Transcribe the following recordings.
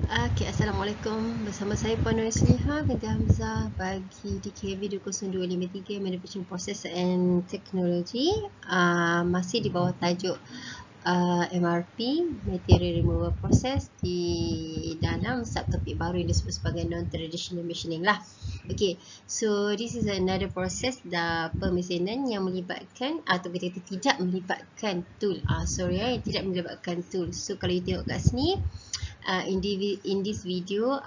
Okay, Assalamualaikum. Bersama saya Puan Nur Sliha binti Hamzah bagi DKV 20253 Manufacturing Process and Technology. Masih di bawah tajuk MRP, Material Removal Process, di dalam subtopik baru yang disebut sebagai Non-Traditional Machining lah. Okay, so this is another process pemesinan yang melibatkan atau kita tidak melibatkan tool. Tidak melibatkan tool. So kalau you tengok kat sini, in this video,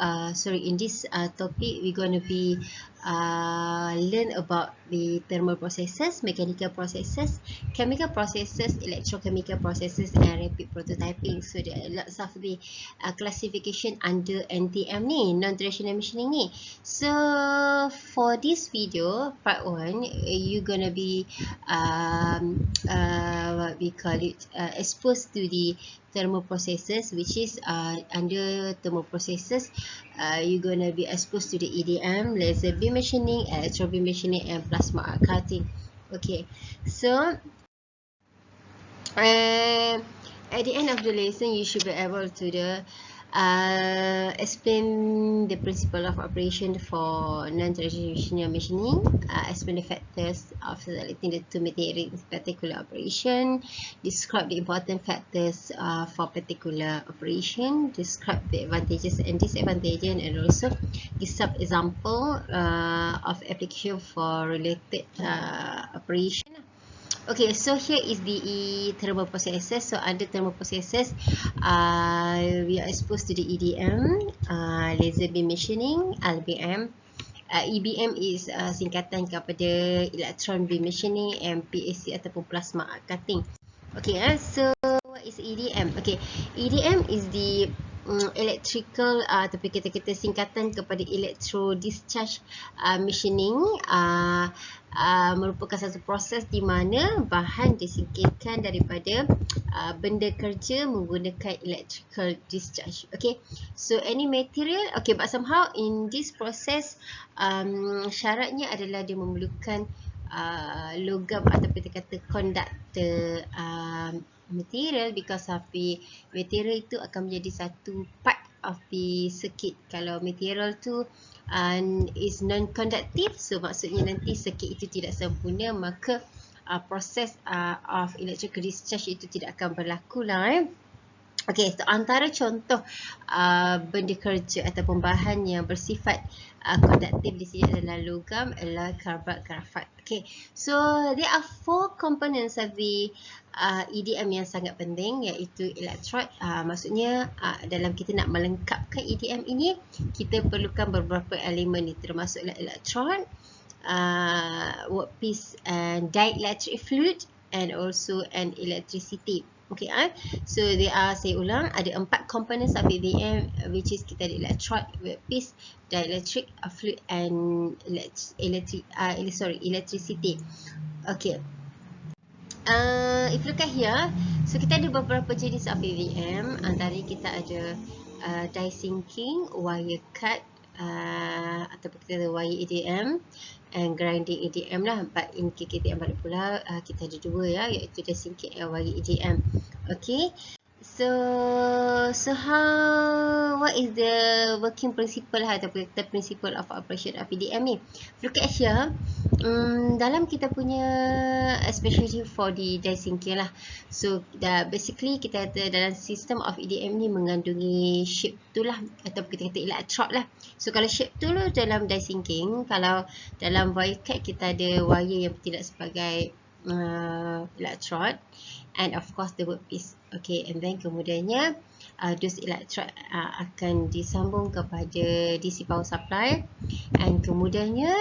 in this topic, we're going to be learn about the thermal processes, mechanical processes, chemical processes, electrochemical processes, and rapid prototyping. So there are lots of the classification under NTM ni, non-traditional machining ni. So for this video, part 1, you're gonna be what we call it, exposed to the thermal processes, which is under thermal processes, you're gonna be exposed to the EDM, laser beam machining, electron beam machining, and plasma arc cutting. Okay, so at the end of the lesson, you should be able to explain the principle of operation for non-traditional machining, explain the factors of selecting the two materials in particular operation, describe the important factors for particular operation, describe the advantages and disadvantages, and also give some example of application for related operation. Okay, so here is the thermal processes. So under thermal processes, we are exposed to the EDM, laser beam machining, LBM. EBM is singkatan kepada electron beam machining, and PAC ataupun plasma arc cutting. Okay, so what is EDM? Okay, EDM is the electrical tapi kita singkatan kepada electro discharge machining, merupakan satu proses di mana bahan disingkirkan daripada benda kerja menggunakan electrical discharge. Okay, so any material, okay, but somehow in this process syaratnya adalah dia memerlukan logam atau kita kata conductor material, because of the material itu akan menjadi satu part of the circuit. Kalau material tu is non-conductive, so maksudnya nanti circuit itu tidak sempurna, maka proses of electrical discharge itu tidak akan berlaku lah. Okay, so antara contoh benda kerja ataupun bahan yang bersifat konduktif di sini adalah logam, alloy, carbide, graphite. Okay, so there are 4 components of the EDM yang sangat penting, iaitu electrode. Maksudnya dalam kita nak melengkapkan EDM ini, kita perlukan beberapa elemen ni, termasuklah electrode, workpiece, and dielectric fluid, and also an electricity. Okay, so saya ulang, ada 4 components of EDM, which is kita ada electrode, workpiece, dielectric fluid, and electricity. Okay, if you look at here, so kita ada beberapa jenis of EDM. Antara kita ada die sinking, wire cut, ataupun kita ada wire EDM, and grinding EDM lah. But in KKTM balik pula, kita ada 2 ya, iaitu die sinking and wire EDM. Okay, so what is the working principle ataupun the principle of operation of EDM ni? Look at here, dalam kita punya, especially for the die sinking lah, so basically kita ada dalam sistem of EDM ni mengandungi shape tool lah, atau kita kata electrode lah. So kalau shape tool dalam die sinking, kalau dalam wire cut kita ada wire yang bertindak sebagai electrode, and of course the workpiece. Okay, and then kemudiannya those electrode akan disambung kepada DC power supply, and kemudiannya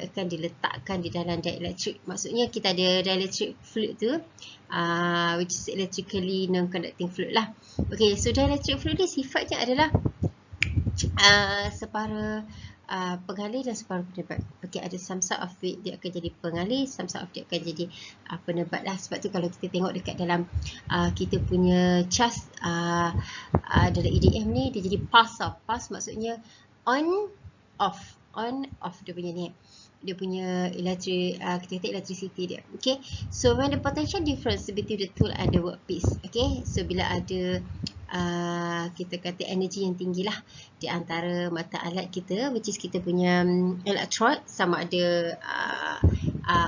akan diletakkan di dalam dielectric. Maksudnya kita ada dielectric fluid tu, which is electrically non-conducting fluid lah. Okay, so dielectric fluid ni sifatnya adalah separa pengalih dan separa penebat. Okay, ada some sort of weight dia akan jadi pengalih, some sort of dia akan jadi penebat lah. Sebab tu kalau kita tengok dekat dalam kita punya charge dalam EDM ni, dia jadi pass off. Pass maksudnya on off dia punya ni, dia punya kita kata electricity dia. Okay, so when the potential difference between the tool and the workpiece. Okay, so bila ada kita kata energi yang tinggi lah di antara mata alat kita, which is kita punya electrode. Sama ada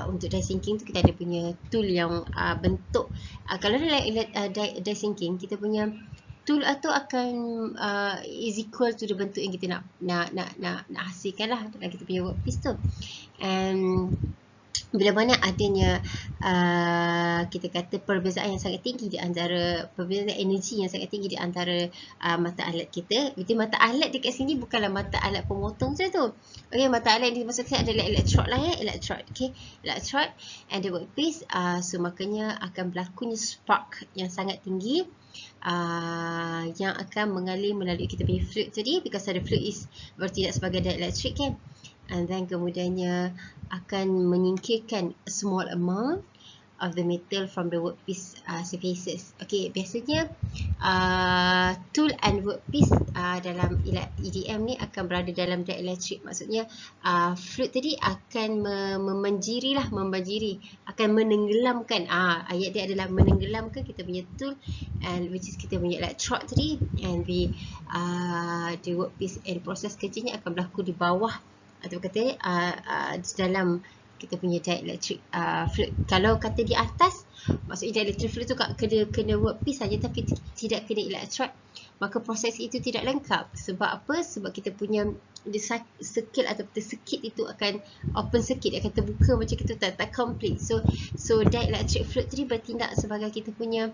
untuk die sinking tu kita ada punya tool yang bentuk, kalau die sinking kita punya tool tu akan is equal to the bentuk yang kita nak hasilkan lah dalam kita punya workpiece tu. And bila mana adanya kita kata perbezaan yang sangat tinggi di antara, perbezaan energi yang sangat tinggi di antara mata alat kita. Jadi mata alat dekat sini bukanlah mata alat pemotong saja tu. Okey, mata alat yang dimaksudkan adalah electrode lah ya, electrode. Okey, electrode and the workpiece. So makanya akan berlakunya spark yang sangat tinggi yang akan mengalir melalui kita punya fluid tadi, because the fluid is bertindak sebagai dielectric kan. And then kemudiannya akan menyingkirkan a small amount of the metal from the workpiece surfaces. Okay, biasanya tool and workpiece dalam EDM ni akan berada dalam dielectric. Maksudnya fluid tadi akan membanjiri, akan menenggelamkan. Ayat dia adalah menenggelamkan kita punya tool, and which is kita punya electrode tadi, and the workpiece, and proses kerjanya akan berlaku di bawah atau kata di dalam kita punya dielectric fluid. Kalau kata di atas, maksudnya dielectric fluid tu kena workpiece saja tapi tidak kena electrode, maka proses itu tidak lengkap. Sebab apa? Sebab kita punya circuit atau circuit itu akan open circuit, akan terbuka macam kita tak complete. So dielectric fluid tadi bertindak sebagai kita punya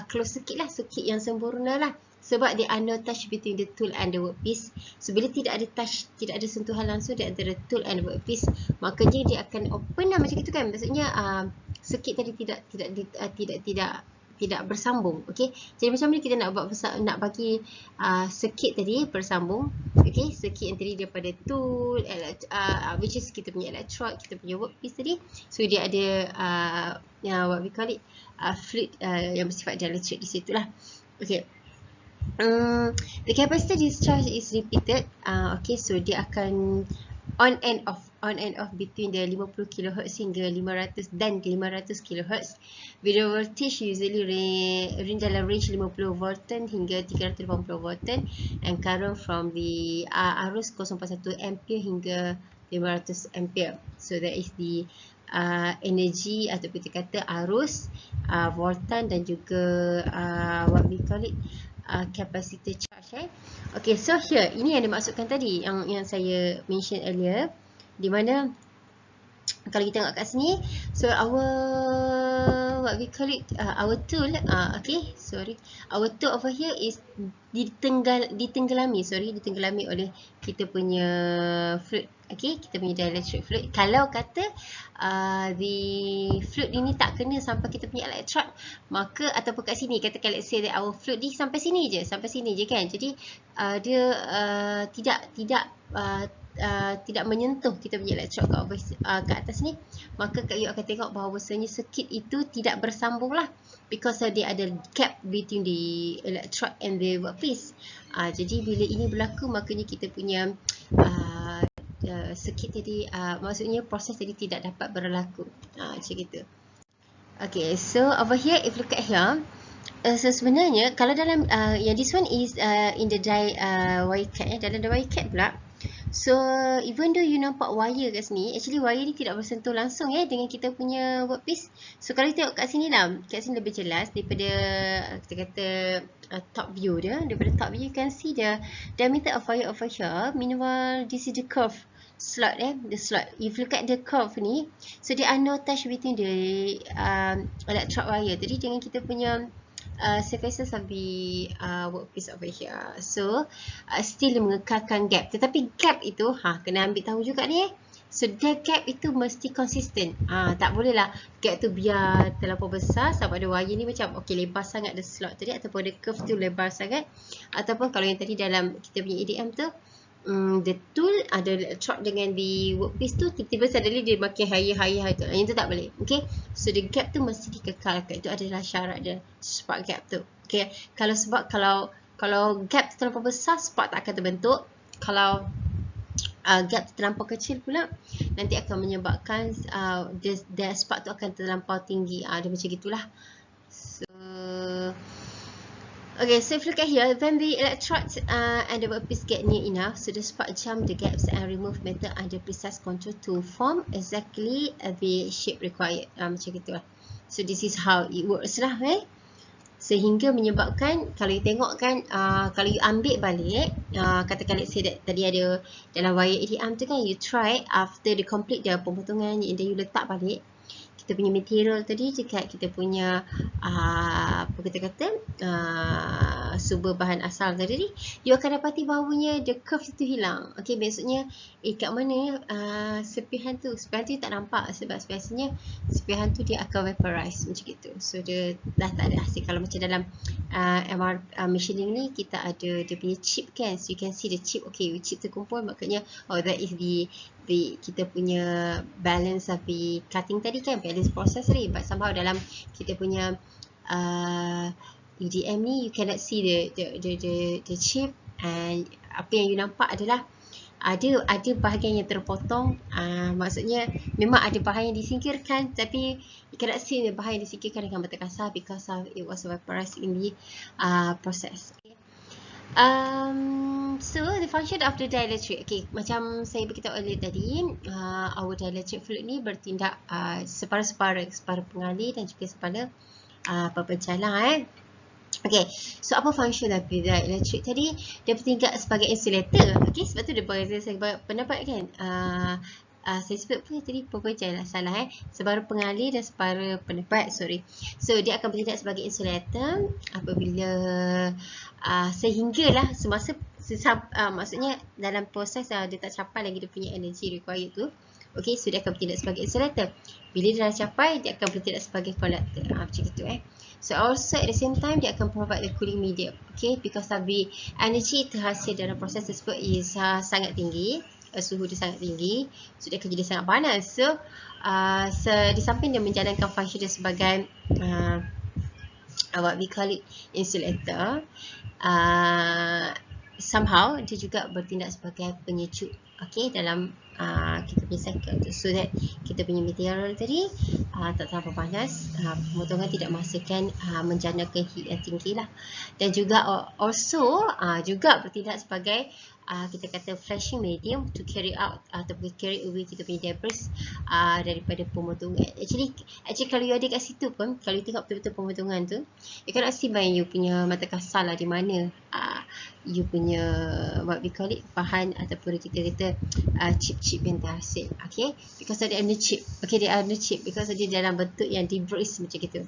close circuit lah, circuit yang sempurna lah. Sebab dia no touch between the tool and the workpiece. So bila tidak ada touch, tidak ada sentuhan langsung di antara tool and workpiece, makanya dia akan open lah macam itu kan. Maksudnya circuit tadi tidak bersambung. Okey. Jadi macam ni kita nak bagi circuit tadi bersambung. Okey, circuit yang tadi daripada tool which is kita punya electrode, kita punya workpiece tadi. So dia ada what we call it fluid yang bersifat dielectric di situ lah. Okey. The capacitor discharge is repeated. Okay, so dia akan on and off between the 50 kHz hingga 500 dan 500 kHz. With the voltage usually dalam range 50 volten hingga 380 volten, and current from the arus 0.1 ampere hingga 500 ampere. So that is the energy atau kita kata arus, voltan dan juga what we call it capacitor charge. Okay, so here ini yang dimaksudkan tadi yang saya mention earlier, di mana kalau kita tengok kat sini, so our what we call it our tool, our tool over here is ditenggelami oleh kita punya fluid. Okay, kita punya dielectric fluid. Kalau kata the fluid ini tak kena sampai kita punya electrode, maka ataupun kat sini katakan let's say that our fluid ni sampai sini je kan. Jadi dia tidak menyentuh kita punya electrode ke atas ni, maka you akan tengok bahawasanya circuit itu tidak bersambung lah, because dia ada gap between the electrode and the workpiece. Jadi bila ini berlaku, makanya kita punya circuit tadi, maksudnya proses tadi tidak dapat berlaku. Macam gitu. Okay, so over here if look at here, so sebenarnya kalau dalam yang this one is in the wire cat, dalam the wire cat pula. So even though you nampak wire kat sini, actually wire ni tidak bersentuh langsung dengan kita punya workpiece. So kalau kita tengok kat sini lah, kat sini lebih jelas daripada kita kata top view dia. Daripada top view you can see the diameter of wire over here. Minimal, this is the curve slot the slot. If you look at the curve ni, so there are no touch between the electrode wire tadi dengan kita punya surfaces of the workpiece over here. So still mengekalkan gap, tetapi gap itu kena ambil tahu juga ni So the gap itu mesti konsisten. Tak boleh lah gap tu biar terlampau besar sama ada wire ni macam lebar sangat the slot tadi, ataupun the curve tu lebar sangat, ataupun kalau yang tadi dalam kita punya EDM tu the tool ada electrode dengan the workpiece tu tiba-tiba suddenly dia makin higher tu. Yang tu tak boleh. Okay, so the gap tu mesti dikekalkan. Itu adalah syarat dia, spark gap tu. Okay, kalau gap tu terlampau besar, spark tak akan terbentuk. Kalau gap terlampau kecil pula, nanti akan menyebabkan the spark tu akan terlampau tinggi. Dia macam gitulah. So Okay, so if you look at here, when the electrodes and the workpiece get near enough, so the spark jump the gaps and remove metal under precise control to form exactly the shape required. Macam gitu lah. So this is how it works lah, sehingga menyebabkan kalau you tengok kan, kalau you ambil balik, katakan let's say that tadi ada dalam wire EDM tu kan, you try after the complete the pemotongan and then you letak balik kita punya material tadi dekat kita punya apa kita kata sumber bahan asal tadi, you akan dapati bahawanya the curve itu hilang. Okay, maksudnya kat mana serpihan tu tak nampak sebab biasanya serpihan tu dia akan vaporize macam gitu. So dia dah tak ada hasil. Kalau macam dalam MR machining ni kita ada dia punya chip kan, so you can see the chip. Okay, chip terkumpul maknanya that is the kita punya balance of the cutting tadi kan, balance process tadi. But somehow dalam kita punya EDM ni you cannot see the chip, and apa yang you nampak adalah ada bahagian yang terpotong. Maksudnya memang ada bahagian yang disingkirkan, tapi you cannot see the bahagian yang disingkirkan dengan mata kasar because of it was vaporized in the process. So the function of the dielectric, okay, macam saya beritahu earlier tadi, our dielectric fluid ni bertindak separa pengalih dan juga separa pepecah lah. Okay, so apa function of the dielectric tadi? Dia bertindak sebagai insulator. Okay, sebab tu dia bagi saya pendapat kan. Saya sebut pun tadi pepecah lah, salah separa pengalih dan separa pendapat, sorry. So dia akan bertindak sebagai insulator apabila sehinggalah semasa maksudnya dalam proses dia tak capai lagi dia punya energy required tu. Okay, so dia akan bertindak sebagai insulator. Bila dia dah capai, dia akan bertindak sebagai conductor. Macam itu So also at the same time dia akan provide the cooling medium. Okay, because of the energy terhasil dalam proses tersebut is sangat tinggi. Suhu dia sangat tinggi, so dia akan jadi sangat panas. So di samping dia menjalankan fungsi dia sebagai what we call it insulator, somehow dia juga bertindak sebagai penyejuk, okay, dalam kita punya cycle tu, so that kita punya material tadi tak terlalu panas, pemotongan tidak menghasilkan menjanakan heat yang tinggi lah. Dan juga also juga bertindak sebagai kita kata flashing medium to carry out ataupun carry away kita punya debris daripada pemotongan. Actually kalau you ada kat situ pun, kalau you tengok betul-betul pemotongan tu, you cannot see by you punya mata kasar lah di mana you punya what we call it bahan ataupun kita kata chip-chip yang terhasil. Okay, because dia ada chip. Okay, dia ada chip because dia dalam bentuk yang debris macam gitu.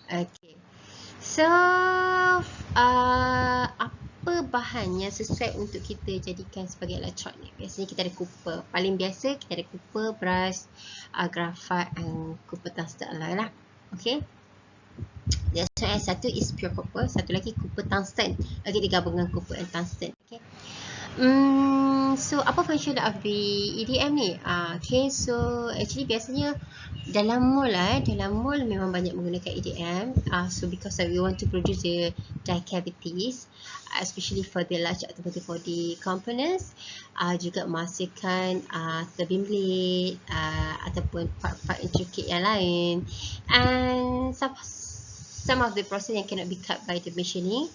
Okay, so apa bahan yang sesuai untuk kita jadikan sebagai electrode ni? Biasanya kita ada copper. Paling biasa kita ada copper, brass, graphite and copper tungsten lah. Okay, that's why satu is pure copper, satu lagi copper tungsten. Okay, digabungkan copper and tungsten. Okay, so apa function of the EDM ni? Okay, so actually biasanya dalam mol dalam mol memang banyak menggunakan EDM. So because we want to produce the die cavities, especially for the large ataupun for the components, juga menghasilkan turbine blade ataupun part-part intricate yang lain, and some of the process yang cannot be cut by the machining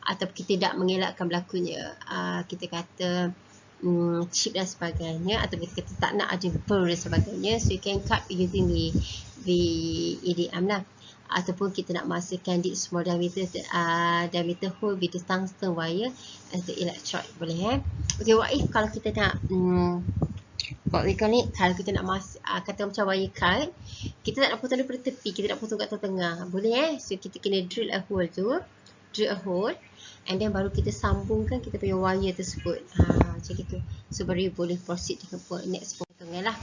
ataupun kita tidak mengelakkan berlakunya kita kata chip dan sebagainya, atau kita kata tak nak ada burr dan sebagainya, so you can cut using the EDM lah. Ataupun kita nak menghasilkan deep small diameter hole with the tungsten wire as the electrode, boleh Okay, what if kalau kita nak what we call it, kalau kita nak kata macam wire cut, kita tak nak potong daripada tepi, kita nak potong kat tengah, boleh so kita kena drill a hole and then baru kita sambungkan kita punya wire tersebut, macam gitu. So baru boleh proceed dengan next potongan lah.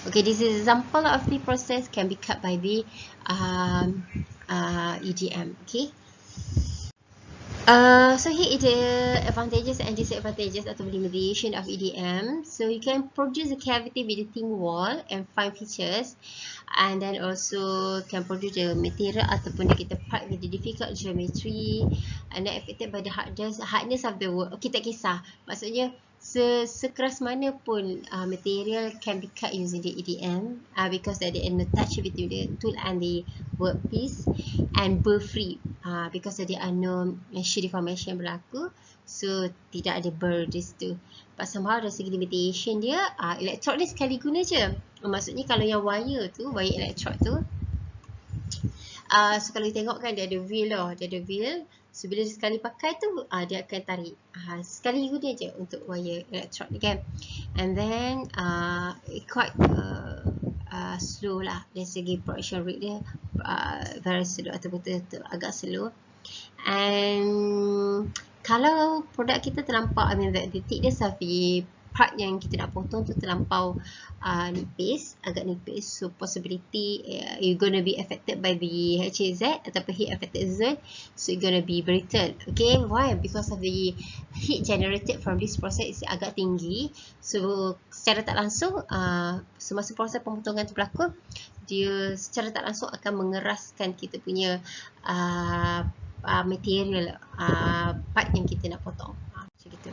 Okay, this is example of the process can be cut by the EDM. Okay, so here is the advantages and disadvantages atau limitation of EDM. So you can produce a cavity with a thin wall and fine features, and then also can produce the material ataupun kita part with the difficult geometry, and then affected by the hardness of the work. Okay, tak kisah. Maksudnya sekeras mana pun material can be cut using the EDM because there is no touch between the tool and the workpiece, and burr free because there are no shear deformation berlaku, so tidak ada burr di situ. But somehow dari segi limitation dia, electrode ni sekali guna je. Maksudnya kalau yang wire electrode tu, so kalau kita tengok kan dia ada wheel lah, so bila dia sekali pakai tu dia akan tarik, sekali guna je untuk wire electrode ni kan. And then quite slow lah dari segi production rate dia, very slow atau betul-betul agak slow. And kalau produk kita terlampau, the titik dia sampai part yang kita nak potong tu terlampau agak nipis, so possibility you're gonna be affected by the HAZ ataupun heat affected zone, so you're gonna be brittle. Okay, why? Because of the heat generated from this process is agak tinggi, so secara tak langsung semasa proses pemotongan tu berlaku, dia secara tak langsung akan mengeraskan kita punya material part yang kita nak potong, macam gitu.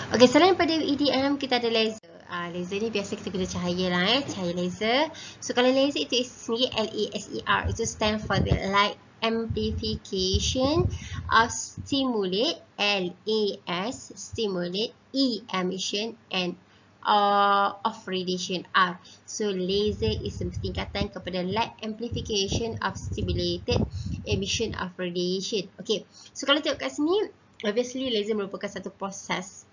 Okay, selain pada EDM, kita ada laser. Laser ni biasa kita guna cahaya lah, cahaya laser. So kalau laser itu sendiri LASER, itu stand for the light amplification of stimulate, LAS stimulate, E emission, and of radiation, R. So laser is tingkatan kepada light amplification of stimulated emission of radiation. Okay, so kalau tengok kat sini, obviously laser merupakan satu proses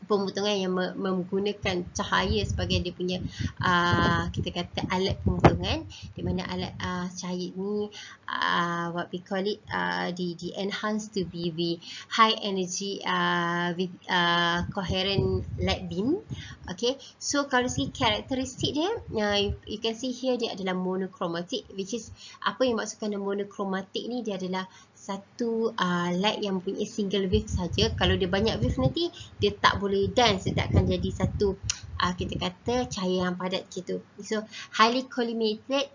pemotongan yang menggunakan cahaya sebagai dia punya kita kata alat pemotongan, di mana alat cahaya ni what we call it di enhance to be the high energy with coherent light beam. Okay, so kalau segi karakteristik dia, you can see here dia adalah monochromatic, which is apa yang maksudkan monochromatic ni, dia adalah satu light yang mempunyai single wave saja. Kalau dia banyak wave nanti dia tak boleh dance, dia tak akan jadi satu kita kata cahaya yang padat gitu. So highly collimated,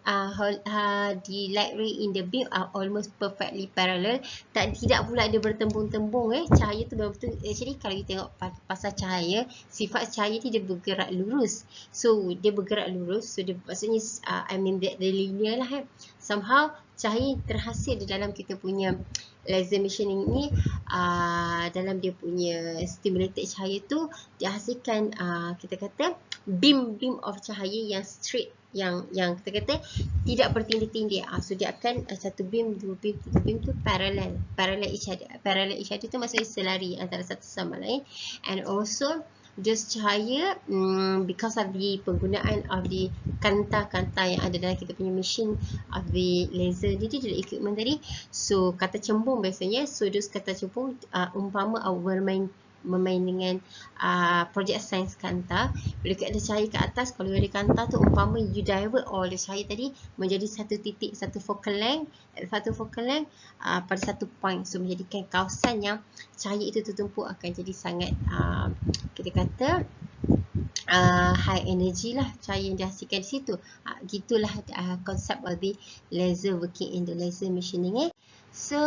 the light ray in the beam are almost perfectly parallel. Tidak pula dia bertembung-tembung cahaya tu betul-betul. Actually kalau kita tengok pasal cahaya, sifat cahaya ni dia bergerak lurus. So dia bergerak lurus, so dia maksudnya the linear lah somehow cahaya terhasil di dalam kita punya laser machining ni, dalam dia punya stimulated cahaya tu dihasilkan kita kata beam of cahaya yang straight, yang kita kata tidak bertindih-tindih. So dia akan satu beam, dua beam, tiga beam tu parallel each other. Parallel each other tu maksudnya selari antara satu sama lain. And also just cahaya because of the penggunaan of the kanta-kanta yang ada dalam kita punya machine of the laser ni, dia ada equipment tadi. So kata cembung biasanya, so those kata cembung umpama bermain dengan project science kanta. Bila ada cahaya ke atas, kalau ada kanta tu umpama you divert all the cahaya tadi menjadi satu titik, satu focal length pada satu point, so menjadikan kawasan yang cahaya itu tertumpu akan jadi sangat kita kata high energy lah cahaya yang dihasilkan di situ. Gitulah konsep of the laser working in the laser machining. So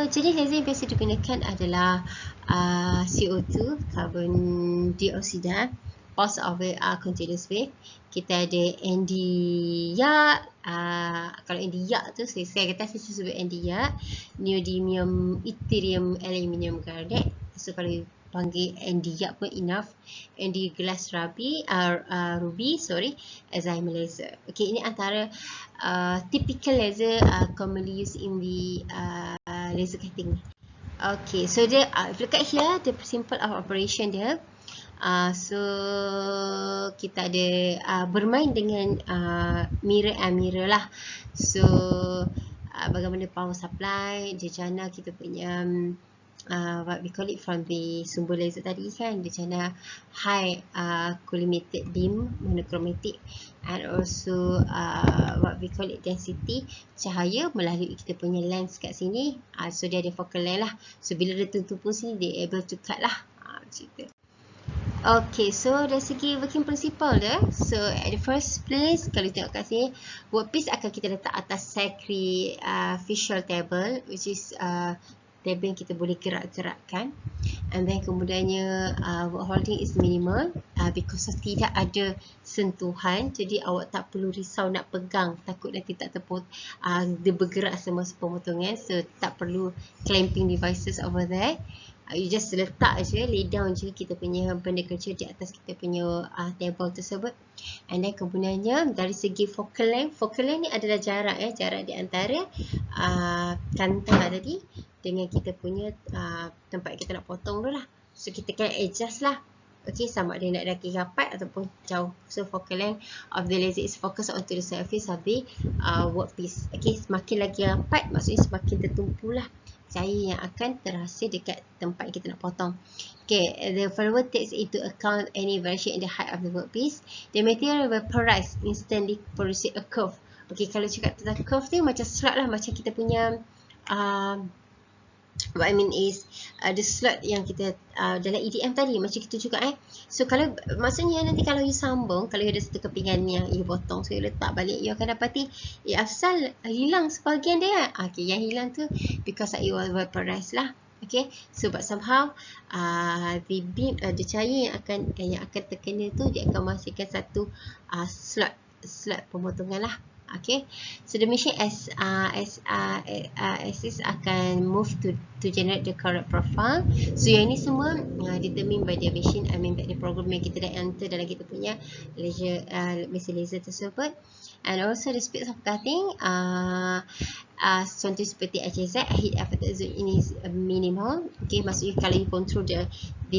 jenis laser yang biasa digunakan adalah CO2, carbon dioxide, pulse of continuous wave. Kita ada Nd:YAG, kalau Nd:YAG tu saya kata saya sebut Nd:YAG, neodymium, yttrium, aluminium carbonate. So kalau panggil Nd:YAG pun enough. Nd glass ruby, Alzheimer laser. Okay, ini antara typical laser commonly used in the laser cutting. Okay, so dia if look at here, the simple of operation dia. So kita ada bermain dengan mirror lah. So bagaimana power supply, dia jana kita punya what we call it from the sumber laser tadi kan, dia jana high collimated beam, monochromatic, and also what we call it density, cahaya melalui kita punya lens kat sini. So dia ada focal length lah, so bila dia tertumpu sini dia able to cut lah, macam tu. Okay, so dari segi working principle dia, so at the first place kalau tengok kat sini, workpiece akan kita letak atas sacrificial table, which is table yang kita boleh gerak-gerakkan. And then kemudiannya work holding is minimal because tidak ada sentuhan, jadi awak tak perlu risau nak pegang, takut nanti tak dia bergerak semasa pemotongan, so tak perlu clamping devices over there. You just letak je, lay down je kita punya benda kerja di atas kita punya table tersebut. And then kemudiannya dari segi focal length ni adalah jarak jarak di antara kantar tadi dengan kita punya tempat kita nak potong tu lah. So kita can adjust lah. Okay, sama ada nak daki rapat ataupun jauh. So focal length of the laser is focused onto the surface of the workpiece. Okay, semakin lagi rapat maksudnya semakin tertumpu lah cahaya yang akan terhasil dekat tempat kita nak potong. Okay, the follower takes into account any variation in the height of the workpiece. The material vaporize instantly producing a curve. Okay, kalau cakap tentang curve ni macam slot lah, macam kita punya what I mean is the slot yang kita dalam EDM tadi macam kita juga So kalau maksudnya nanti kalau you sambung, kalau you ada satu kepingan yang you potong, so you letak balik, you akan dapati asal hilang sebahagian dia. Okay, yang hilang tu because it will vaporize lah. Okay, so but somehow the beam, the cahaya yang akan terkena tu dia akan menghasilkan satu slot pemotongan lah. Okay, so the machine as is akan move to generate the correct profile. So yang ni semua determined by the machine, by the program yang kita dah enter dalam kita punya mesin laser tersebut. And also the speed of cutting, contoh seperti HZ, heat effective zone ini minimal. Okay, maksudnya kalau you control the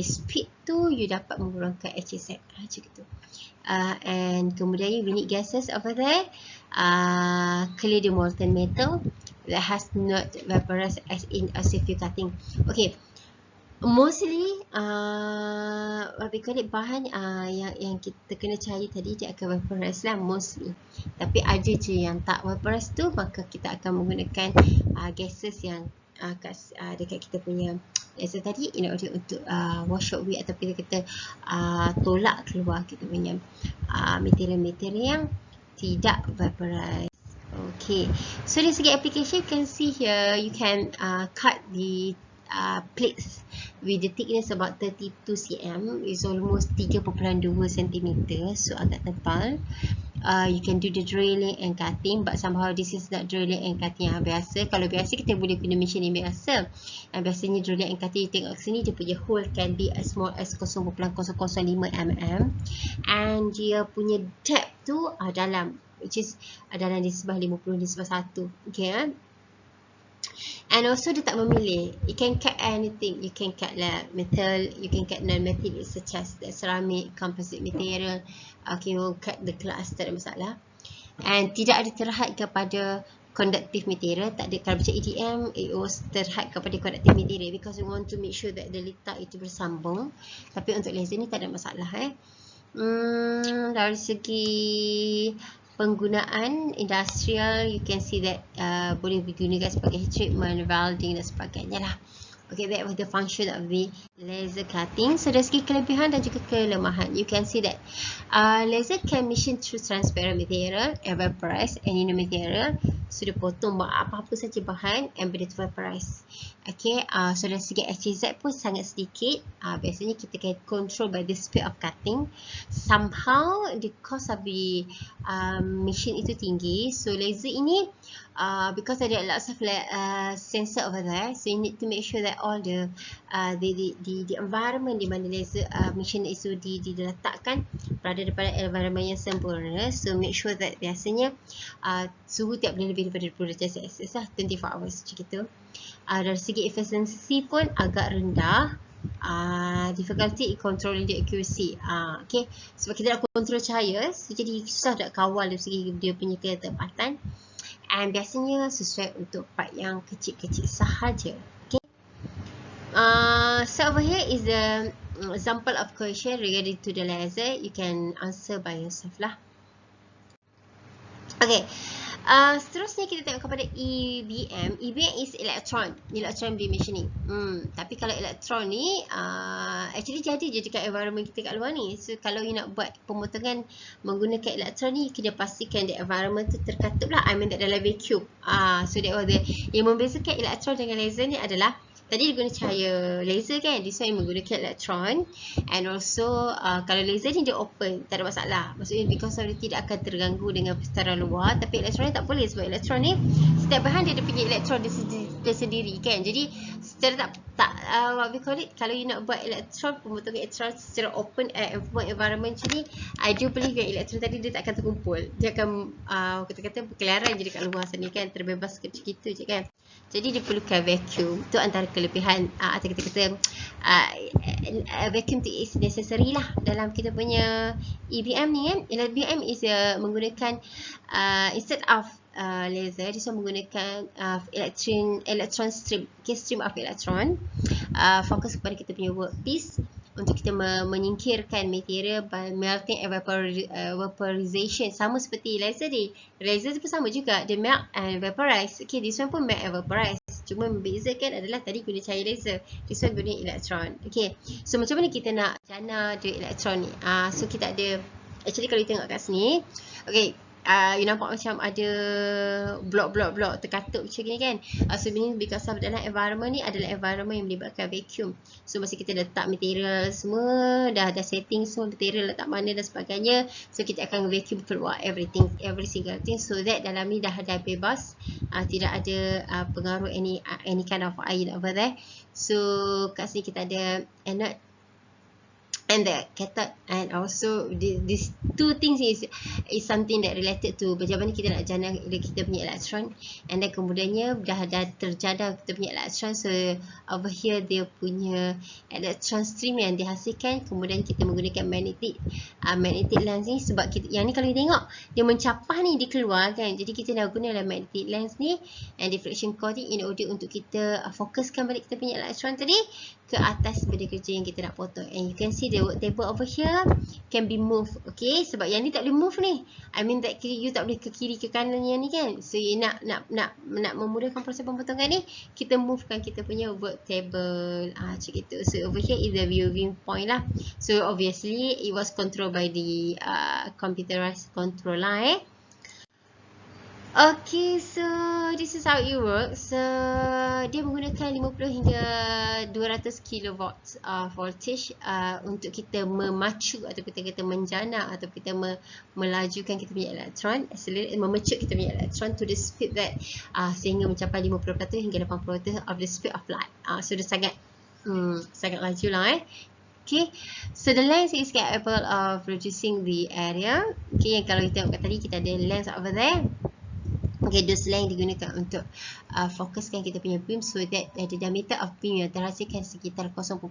speed tu, you dapat mengurangkan HZ macam itu. And kemudian we need gases over there. Clear the molten metal that has not vaporized as in active cutting. Okay, mostly what we call it, bahan yang kita kena cahaya tadi dia akan vaporize lah mostly. Tapi ada je yang tak vaporize tu, maka kita akan menggunakan gases yang dekat kita punya laser tadi in order untuk wash away ataupun kita tolak keluar kita punya material-material yang tidak vaporize. Okay, so dari segi application, you can see here you can cut the plates with the thickness about 32 cm, is almost 3.2 cm, so agak tebal. You can do the drilling and cutting, but somehow this is not drilling and cutting yang biasa. Kalau biasa kita boleh guna mesin yang biasa. Dan biasanya drilling and cutting, you tengok sini dia punya hole can be as small as 0.005 mm, and dia punya depth tu dalam, which is dalam nisbah 50 nisbah 1. Okay, and also dia tak memilih. You can cut anything. You can cut metal, you can cut non-metal such as the ceramic, composite material. Okay, you cut the glass, tak ada masalah. And tidak ada terhad kepada conductive material. Tak ada, kalau macam EDM, it was terhad kepada conductive material because we want to make sure that the litar itu bersambung. Tapi untuk laser ni tak ada masalah. Dari segi penggunaan industrial, you can see that boleh digunakan sebagai treatment, welding dan sebagainya lah. Okay, that was the function of the laser cutting. So dari segi kelebihan dan juga kelemahan, you can see that laser can machine through transparent material, vaporize any material. So dia potong apa-apa saja bahan and benda tu vaporize. Okay, so dari segi HZ pun sangat sedikit. Biasanya kita can control by the speed of cutting. Somehow the cost of the machine itu tinggi. So laser ini because there are lots of sensor over there, so you need to make sure that all the environment di mana laser machine itu diletakkan berada pada environment yang sempurna. So make sure that biasanya suhu tak boleh lebih daripada 20 darjah Celsius lah, 24 hours macam gitu. Dari segi efficiency pun agak rendah. Difficulty in controlling the accuracy. Okay, sebab kita nak control cahaya, so jadi susah nak kawal dari segi dia punya ketepatan. And biasanya sesuai untuk part yang kecil-kecil sahaja. Okay. So over here is the example of question regarding to the laser. You can answer by yourself lah. Okay. Seterusnya kita tengok kepada EBM. EBM is electron beam machining. Tapi kalau elektron ni actually jadi je dekat environment kita kat luar ni. So kalau you nak buat pemotongan menggunakan elektron ni, kena pastikan the environment tu terkatup lah. I mean dalam vacuum. So that was the yang membezakan elektron dengan laser ni adalah tadi dia guna cahaya laser kan, this one menggunakan elektron. And also kalau laser ni dia open, tak ada masalah, maksudnya because of dia tidak akan terganggu dengan secara luar. Tapi elektron ni tak boleh, sebab elektron ni setiap bahan dia ada punya elektron dia sendiri kan. Jadi secara tak what we call it, kalau you nak buat elektron, pemotongan elektron secara open environment macam ni, I do believe yang elektron tadi dia tak akan terkumpul, dia akan kata-kata berkeliaran je dekat luar sana kan, terbebas gitu je kan. Jadi dia perlukan vacuum. Itu antara kelebihan atau kita kata vacuum tu is necessary lah dalam kita punya EBM ni kan. EBM is menggunakan instead of laser, dia menggunakan electron stream, stream of electron, fokus kepada kita punya workpiece untuk kita menyingkirkan material by melting and vaporization. Sama seperti laser ni. Laser pun sama juga, dia melt and vaporize. Okay, this one pun melt and vaporize. Cuma membezakan adalah tadi guna cahaya laser, this one guna elektron. Okay, so macam mana kita nak jana the elektron ni? So kita ada, actually kalau you tengok kat sini, okay, you nampak macam ada blok terkatup macam ni kan. So ini because of dalam environment ni adalah environment yang melibatkan vacuum. So masa kita letak material semua, dah setting semua material letak mana dan sebagainya, so kita akan vacuum keluar everything, every single thing, so that dalam ni dah bebas, tidak ada pengaruh any kind of air over there. So kat sini kita ada anode and the cathode, and also these two things is something that related to macam mana kita nak jana kita punya elektron, and then kemudiannya dah terjana kita punya elektron. So over here dia punya electron stream yang dihasilkan, kemudian kita menggunakan magnetic lens ni, sebab kita, yang ni kalau kita tengok dia mencapah ni, dia keluar kan. Jadi kita nak gunakan magnetic lens ni and diffraction coating in order untuk kita fokuskan balik kita punya elektron tadi ke atas benda kerja yang kita nak potong. And you can see the work table over here can be moved. Okay, sebab yang ni tak boleh move ni, I mean that you tak boleh ke kiri ke kanan yang ni kan. So you nak memudahkan proses pemotongan ni, kita movekan kita punya work table macam gitu. So over here is the viewing point lah. So obviously it was controlled by the computerized controller. Okay, so this is how it works. So dia menggunakan 50 hingga 200 kV voltage untuk kita memacu atau kita menjana atau kita melajukan kita punya elektron, memecut kita punya elektron to the speed that sehingga mencapai 50% hingga 80% of the speed of light. So dia sangat laju lah Okay, so the lens is capable of reducing the area. Okay, yang kalau kita tengok tadi kita ada lens over there. Okay, those lens digunakan untuk fokuskan kita punya beam, so that the diameter of beam yang terhasilkan sekitar 0.025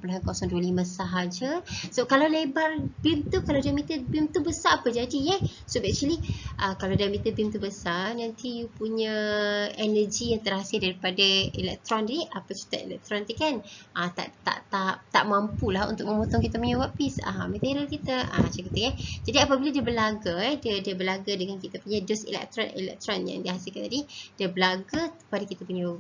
sahaja. So kalau lebar beam tu, kalau diameter beam tu besar, apa jadi So actually kalau diameter beam tu besar, nanti you punya energi yang terhasil daripada elektron ni, apa cerita elektron tu kan, tak mampulah untuk memotong kita punya workpiece, material kita, macam gitu ya. Jadi apabila dia berlaga, dia berlaga dengan kita punya dos elektron yang dihasilkan tadi, dia berlaga pada kita punya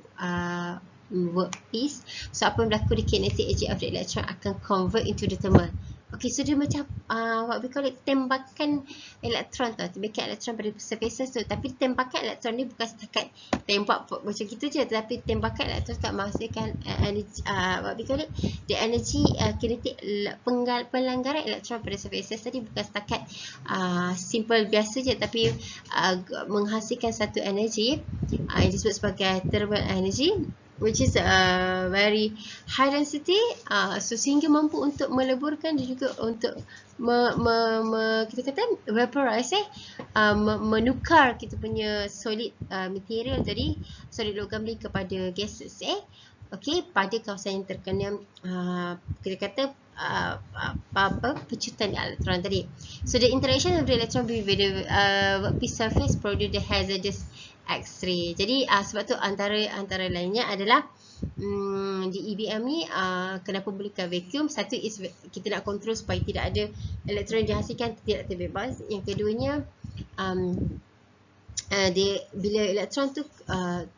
workpiece. So apa yang berlaku di kinetic energy of the electron akan convert into the thermal. Okay, so dia macam what we call it, tembakan elektron tu, tembakan elektron pada surfaces tu. Tapi tembakan elektron ni bukan setakat tembak macam gitu je, tetapi tembakan elektron tak menghasilkan energy, what we call it, the energy kinetic, pelanggaran elektron pada surfaces tadi bukan setakat simple biasa je, tapi menghasilkan satu energi yang disebut sebagai thermal energy, which is very high density, so sehingga mampu untuk meleburkan dan juga untuk kita kata vaporize, menukar kita punya solid material tadi, solid logam ni kepada gases okay, pada kawasan yang terkena kita kata pecutan elektron tadi. So the interaction of the electron with the workpiece surface produce the hazardous X-ray. Jadi sebab tu antara lainnya adalah di EBM ni kenapa perlukan vacuum. Satu is kita nak kontrol supaya tidak ada elektron yang dihasilkan tidak terbebas. Yang keduanya bila elektron tu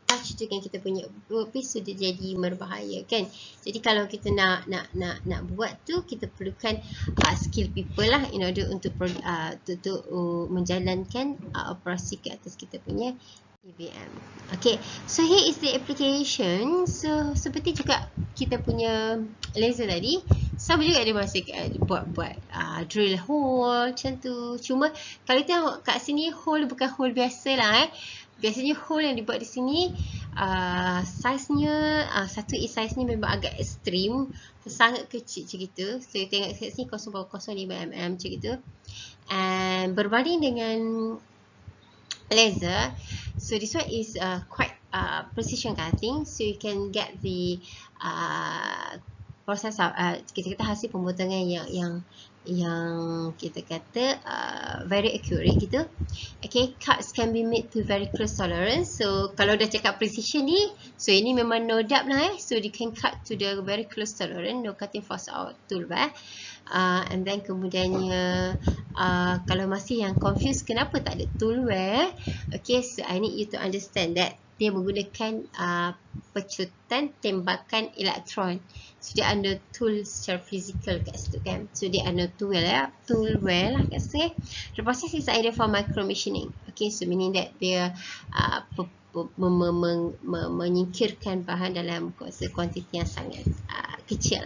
touch dengan kita punya workpiece, so dia jadi berbahaya kan. Jadi kalau kita nak buat tu, kita perlukan skill people lah in order untuk menjalankan operasi ke atas kita punya EVM. Okay, so here is the application. So seperti juga kita punya laser tadi, sama juga dia masih buat drill hole macam tu. Cuma kalau kita tengok kat sini, hole bukan hole biasa lah. Biasanya hole yang dibuat di sini size-nya, satu size-nya memang agak ekstrim, sangat kecil macam gitu. So you tengok kat sini 0.05 mm macam gitu. And berbanding dengan laser, so this one is quite precision cutting, so you can get the proses kita kata hasil pemotongan yang kita kata very accurate gitu. Okay, cuts can be made to very close tolerance. So kalau dah cakap precision ni, so ini memang no doubt lah so you can cut to the very close tolerance, no cutting force out toolbar. And then kemudiannya kalau masih yang confused kenapa tak ada tool wear, okay, so I need you to understand that dia menggunakan pecutan tembakan elektron. So dia ada tool secara fizikal kat situ kan. So dia ada tool wear lah kat situ. The process is either for micro machining. Okay, so meaning that dia menyingkirkan bahan dalam kuantiti yang sangat kecil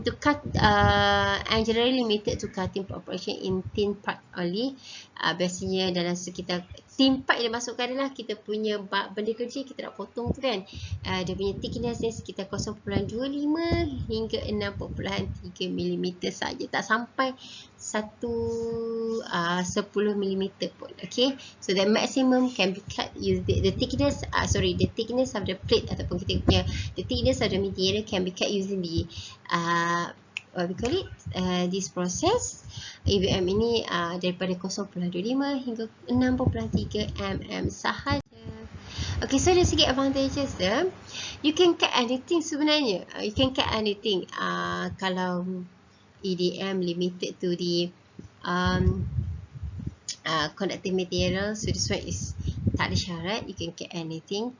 to cut and generally limited to cutting operation in thin part only. Biasanya dalam sekitar thin part yang masukkan adalah kita punya benda kecil kita nak potong tu kan, dia punya thickness ni sekitar 0.25 hingga 6.3 mm saja, tak sampai 10 mm pun. Okay, so the maximum can be cut use the thickness the thickness of the plate ataupun kita punya the thickness of the material can be cut using the what we call it this process. EVM ini daripada 0.25 hingga 6.3 mm sahaja. Okay, so dari segi advantages dia, you can cut anything sebenarnya. You can cut anything. Kalau EDM limited to the conductive material, so this one is tak ada syarat, you can cut anything.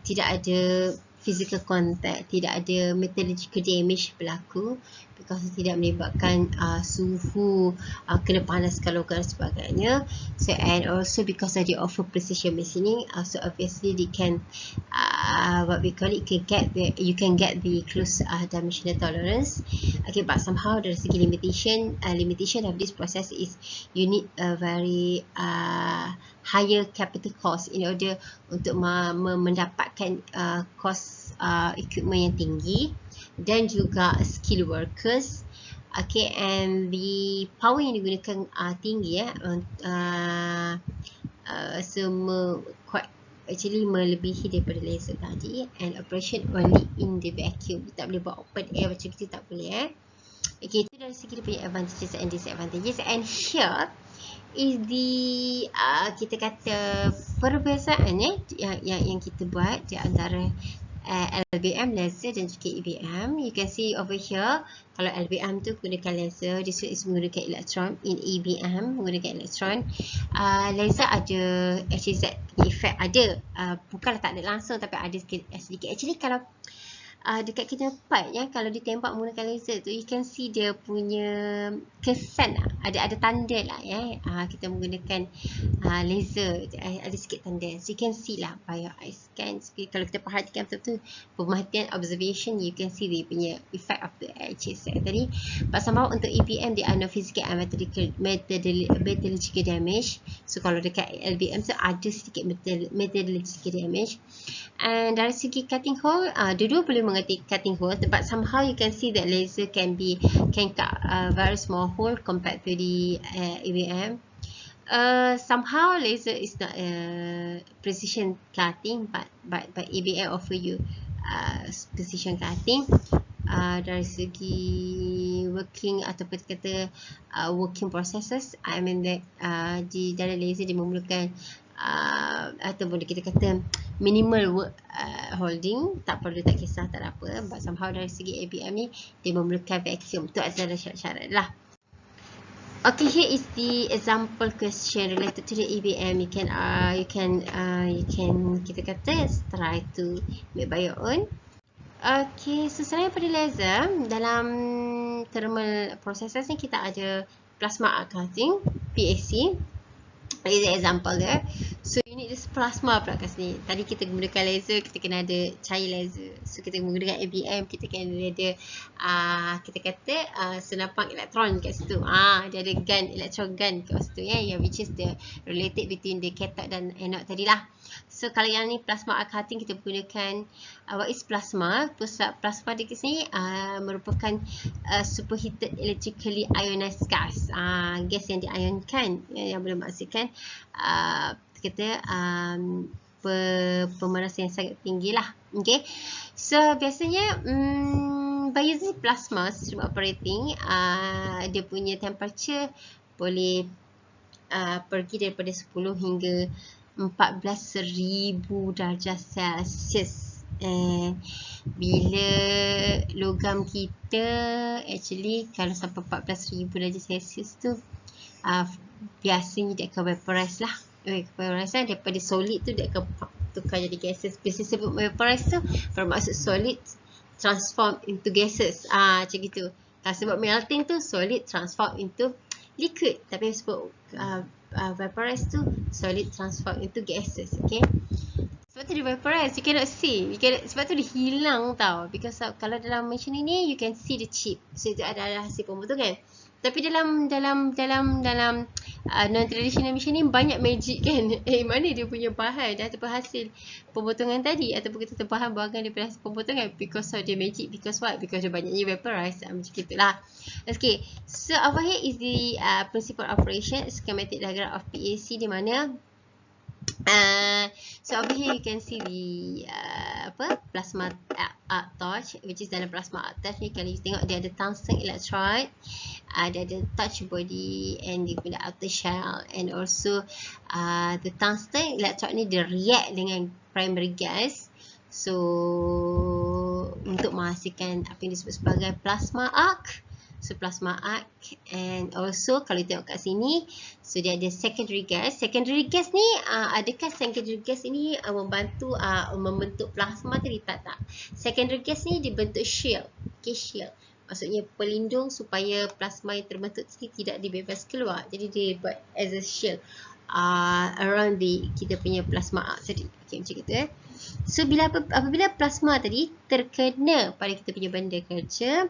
Tidak ada physical contact, tidak ada metallurgical damage berlaku because tidak melibatkan suhu, kena panaskan logam dan sebagainya. So and also because they offer precision machining, so obviously they can what we call it, you can get the close dimensional tolerance. Okay, but somehow dari segi limitation of this process is you need a very higher capital cost in order untuk mendapatkan cost equipment yang tinggi dan juga skill workers. Okay, and the power yang digunakan tinggi quite actually melebihi daripada laser tadi, and operation only in the vacuum. Kita tak boleh buat open air macam kita, tak boleh Okay, itu dari segi dia punya advantages and disadvantages. And here is the kita kata perbezaannya yang kita buat di antara LBM laser dan juga EVM. You can see over here, kalau LBM tu gunakan laser, this is menggunakan elektron. In EVM menggunakan elektron. Laser ada HZ effect, ada bukanlah tak ada langsung tapi ada sedikit. Actually kalau dekat kita part kalau ditembak menggunakan laser tu, you can see dia punya kesan ada tanda lah kita menggunakan laser, ada sikit tanda, so you can see lah by your eyes kan. So, kalau kita perhatikan betul-betul pemerhatian observation, you can see dia punya effect of the HSL tadi. But somehow untuk EVM dia ada physical and metallurgical damage. So kalau dekat LBM tu ada sedikit metallurgical damage. And dari segi cutting hole, dua-dua boleh mengerti cutting hole, but somehow you can see that laser can cut very small hole compared to the EVM. Somehow laser is not precision cutting, but EVM offer you precision cutting. Dari segi working ataupun kata working processes, I mean that di dalam laser dia memerlukan ataupun kita kata minimal work holding, tak perlu, tak kisah, tak ada apa. But somehow dari segi ABM ni dia memerlukan vacuum, tu adalah syarat-syarat lah. Okay, here is the example question related to the EBM. You can kita kata try to make by your own. Okay, so selain daripada laser, dalam thermal processes ni kita ada plasma arc cutting, PAC. Is the example there. So Unit this plasma pula kat sini. Tadi kita menggunakan laser, kita kena ada cair laser. So kita menggunakan ABM, kita kena ada kita kata senapan elektron kat situ. Dia ada gun, electron gun kat situ ya, yang which is the related between the cathode dan anode tadi lah. So kalau yang ni plasma arc cutting, kita menggunakan what is plasma? Plasma di sini merupakan superheated electrically ionized gas. Gas yang diionkan, yang boleh maksudkan kita pemanasan yang sangat tinggi lah. Okay. So biasanya by using plasma system operating, dia punya temperature boleh pergi daripada 10 hingga 14,000 darjah Celsius. Bila logam kita actually kalau sampai 14,000 darjah Celsius tu biasanya dia akan vaporize lah. Vaporize daripada solid tu dia akan tukar jadi gases. Biasanya sebut vaporize tu bermaksud solid transform into gases. Macam gitu. Kalau sebut melting tu solid transform into liquid. Tapi sebut vaporize tu solid transform into gases. Okay. Sebab tu dia vaporize, you cannot see. Sebab tu dia hilang tau. Because kalau dalam macam ni you can see the chip. So itu adalah hasil pemotongan. Tapi dalam non-traditional machine ni banyak magic kan. Mana dia punya bahan ataupun hasil pemotongan tadi, ataupun kita bahan bahagian daripada hasil pemotongan. Because of the magic, because what? Because dia banyaknya vaporize. Macam itulah. Okay, so over here is the principal operation schematic diagram of PAC, di mana so over here you can see the plasma arc torch, which is dalam plasma arc torch ni kalau you tengok dia ada tungsten electrode, dia ada touch body and dia punya outer shell, and also the tungsten electrode ni dia react dengan primary gas, so untuk menghasilkan apa yang disebut sebagai plasma arc. So plasma arc, and also kalau tengok kat sini, so dia ada secondary gas. Secondary gas ni adakah secondary gas ini membantu membentuk plasma tadi? Tak. Secondary gas ni dibentuk shield. Okay, shield. Maksudnya pelindung supaya plasma yang terbentuk tadi tidak dibebas keluar. Jadi dia buat as a shield around kita punya plasma arc tadi. Okay, macam itu. So apabila plasma tadi terkena pada kita punya benda kerja,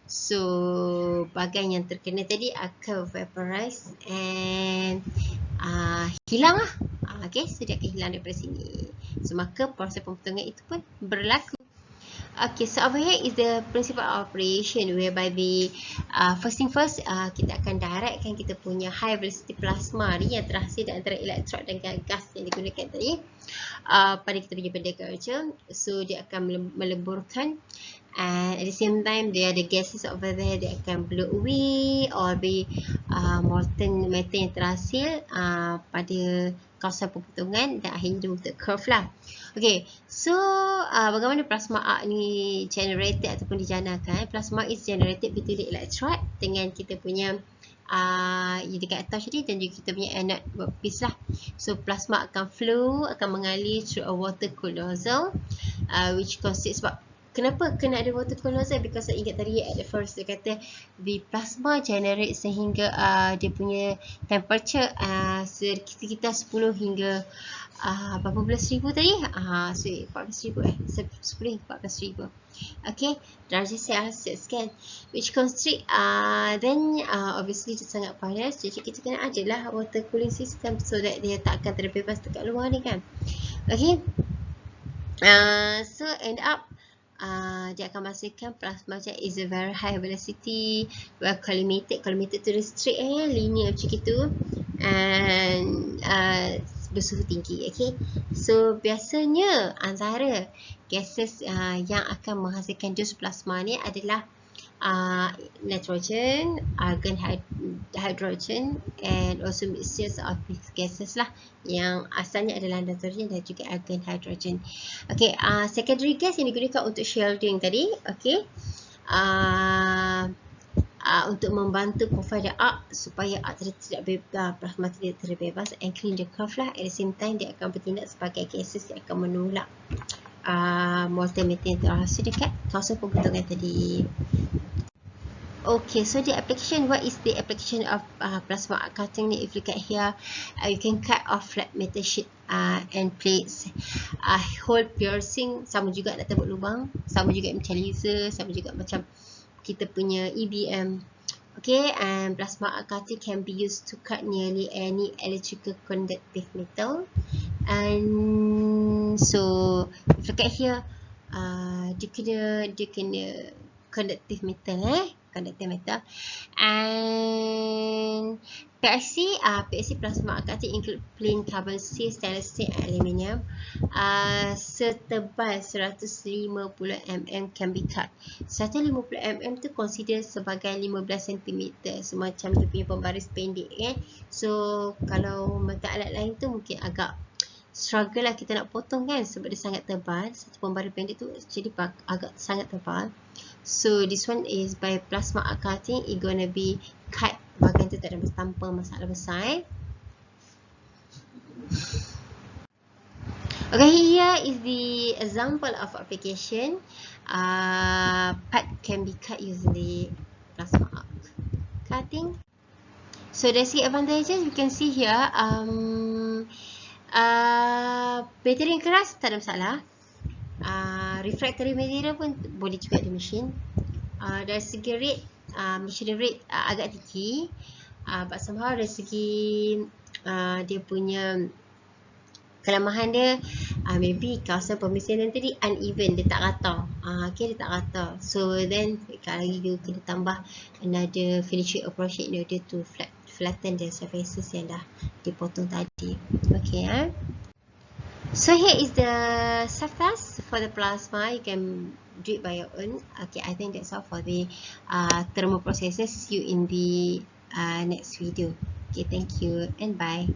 so bahagian yang terkena tadi akan vaporize and hilang lah. Okay, so dia akan hilang daripada sini. So maka proses pemotongan itu pun berlaku. Okay, so over here is the principle of operation whereby the first thing first, kita akan directkan kita punya high velocity plasma ni yang terhasil antara elektrod dan gas yang digunakan tadi pada kita punya benda kerja. So dia akan meleburkan, and at the same time dia ada gases over there, dia akan blow away or be molten metal yang terhasil pada kawasan pemotongan dan akhirnya membentuk curve lah. Okay, so bagaimana plasma arc ni generated ataupun dijanakan? Plasma is generated between the electrode dengan kita punya dekat touch tadi dan juga kita punya anode workpiece lah. So plasma akan flow, akan mengalir through a water cooled nozzle, which consists kenapa kena ada water cooled nozzle? Because saya ingat tadi at the first dia kata the plasma generate sehingga dia punya temperature sekitar 10 hingga berapa belas ribu tadi? 14,000 10 hingga 14,000. Okay, darjah Celsius kan, which constrict then obviously dia sangat panas, jadi kita kena adalah water cooling system so that dia tak akan terbebas dekat luar ni kan. Okay, so end up dia akan menghasilkan plasma jet is a very high velocity, well collimated to the straight linear macam gitu, and bersuhu tinggi. Okay, so biasanya antara gases yang akan menghasilkan dus plasma ni adalah nitrogen, argon, hydrogen, and also mixtures of these gases lah, yang asalnya adalah nitrogen dan juga argon, hydrogen. Okay, secondary gas yang digunakan untuk shielding tadi. Okay, untuk membantu provide the arc supaya arc tidak bebas, plasma tidak terbebas, and clean the curve lah. At the same time dia akan bertindak sebagai gases yang akan menolak molten metal yang terhasil dekat kawasan pemotongan tadi. Okay, so the application, what is the application of plasma art cutting ni? If you look at here, you can cut off flat metal sheet and plates. Hole piercing, sama juga nak tembak lubang, sama juga macam laser, sama juga macam kita punya EBM. Okay, and plasma art cutting can be used to cut nearly any electrical conductive metal. And so, if you look at here, dia kena conductive metal, conductive metal. And PSC plasma art cutting include plain carbon steel, stainless steel, and aluminium. Setebal 150 mm can be cut. 150 mm tu consider sebagai 15 cm, semacam dia punya pembaris pendek kan. So kalau mata alat lain tu mungkin agak struggle lah kita nak potong kan, sebab dia sangat tebal. Satu pembaris pendek tu jadi agak sangat tebal. So this one is by plasma art cutting, it gonna be cut bahagian tu tak ada tanpa masalah besar. Okay, here is the example of application. Part can be cut using the plasma art cutting. So dari segi advantages, you can see here, material keras tak ada masalah. Refractory material pun boleh juga di mesin. Dari segi rate, machine rate agak tinggi, but somehow dari segi dia punya kelemahan dia, maybe kawasan pemesinan tadi uneven, dia tak rata. Okay, dia tak rata. So then kalau you kena tambah another finishing operation in order to flatten the surfaces yang dah dipotong tadi. Okay, so here is the surface for the plasma. You can do it by your own. Okay, I think that's all for the thermal processes. See you in the next video. Okay, thank you and bye.